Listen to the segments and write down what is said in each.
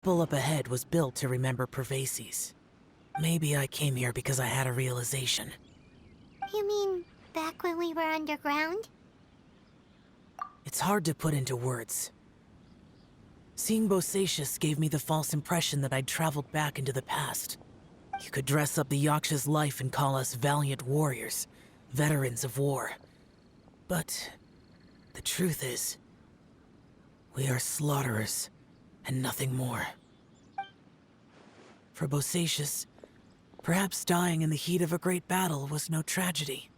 Pull up ahead was built to remember Pervases. Maybe I came here because I had a realization. You mean back when we were underground? It's hard to put into words. Seeing Bosacius gave me the false impression that I'd traveled back into the past. You could dress up the Yaksha's life and call us valiant warriors, veterans of war. But the truth is, we are slaughterers, and nothing more. For Bosacius, perhaps dying in the heat of a great battle was no tragedy.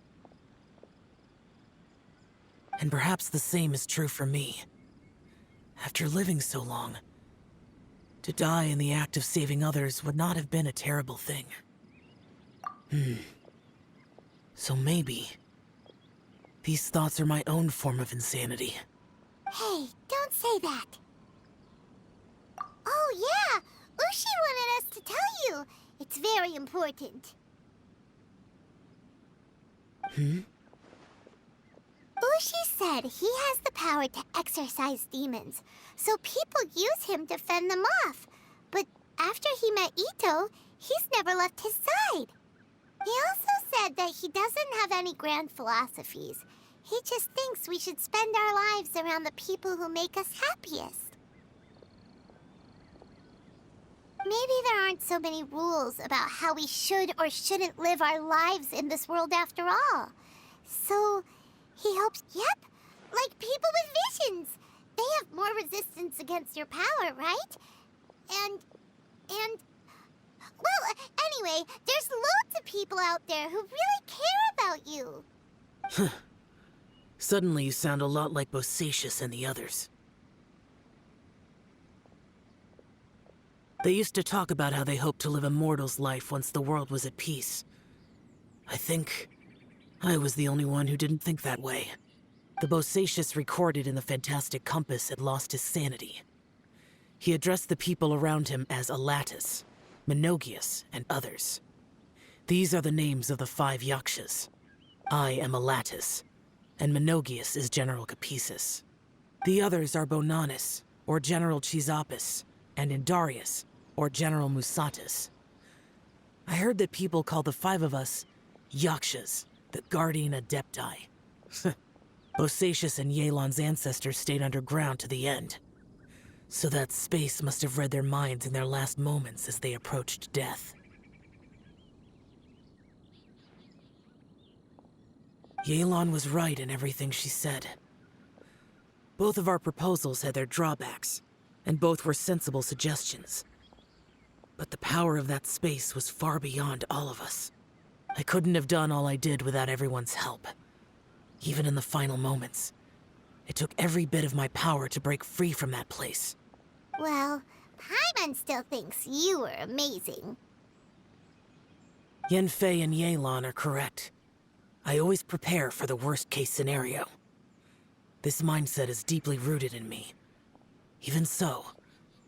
And perhaps the same is true for me. After living so long, to die in the act of saving others would not have been a terrible thing. So maybe these thoughts are my own form of insanity. Hey, don't say that. Oh yeah, Ushi wanted us to tell you. It's very important. Ushi said he has the power to exorcise demons, so people use him to fend them off. But after he met Ito, he's never left his side. He also said that he doesn't have any grand philosophies. He just thinks we should spend our lives around the people who make us happiest. Maybe there aren't so many rules about how we should or shouldn't live our lives in this world after all. So, he hopes, yep, like people with visions. They have more resistance against your power, right? And, well, anyway, there's loads of people out there who really care about you. Suddenly you sound a lot like Bosacius and the others. They used to talk about how they hoped to live a mortal's life once the world was at peace. I think I was the only one who didn't think that way. The Bosacius recorded in the Fantastic Compass had lost his sanity. He addressed the people around him as Alatus, Menogias, and others. These are the names of the 5 Yakshas. I am Alatus, and Menogias is General Capisis. The others are Bonanis, or General Chizapis, and Indarius, or General Musatus. I heard that people call the 5 of us Yakshas, the Guardian Adepti. Bosacius and Yelan's ancestors stayed underground to the end. So that space must have read their minds in their last moments as they approached death. Yelan was right in everything she said. Both of our proposals had their drawbacks, and both were sensible suggestions. But the power of that space was far beyond all of us. I couldn't have done all I did without everyone's help. Even in the final moments, it took every bit of my power to break free from that place. Well, Paimon still thinks you were amazing. Yanfei and Yelan are correct. I always prepare for the worst-case scenario. This mindset is deeply rooted in me. Even so,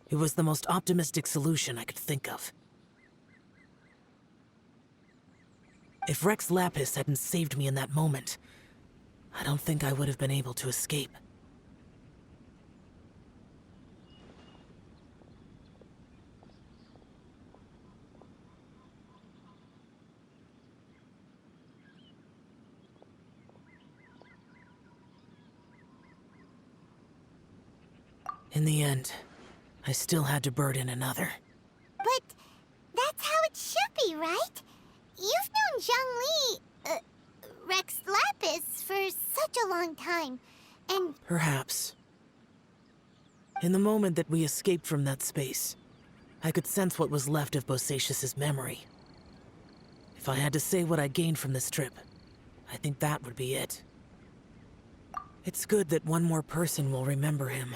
it was the most optimistic solution I could think of. If Rex Lapis hadn't saved me in that moment, I don't think I would have been able to escape. In the end, I still had to burden another. But that's how it should be, right? You've known Zhongli, Rex Lapis, for such a long time, and... Perhaps. In the moment that we escaped from that space, I could sense what was left of Bosacius's memory. If I had to say what I gained from this trip, I think that would be it. It's good that one more person will remember him.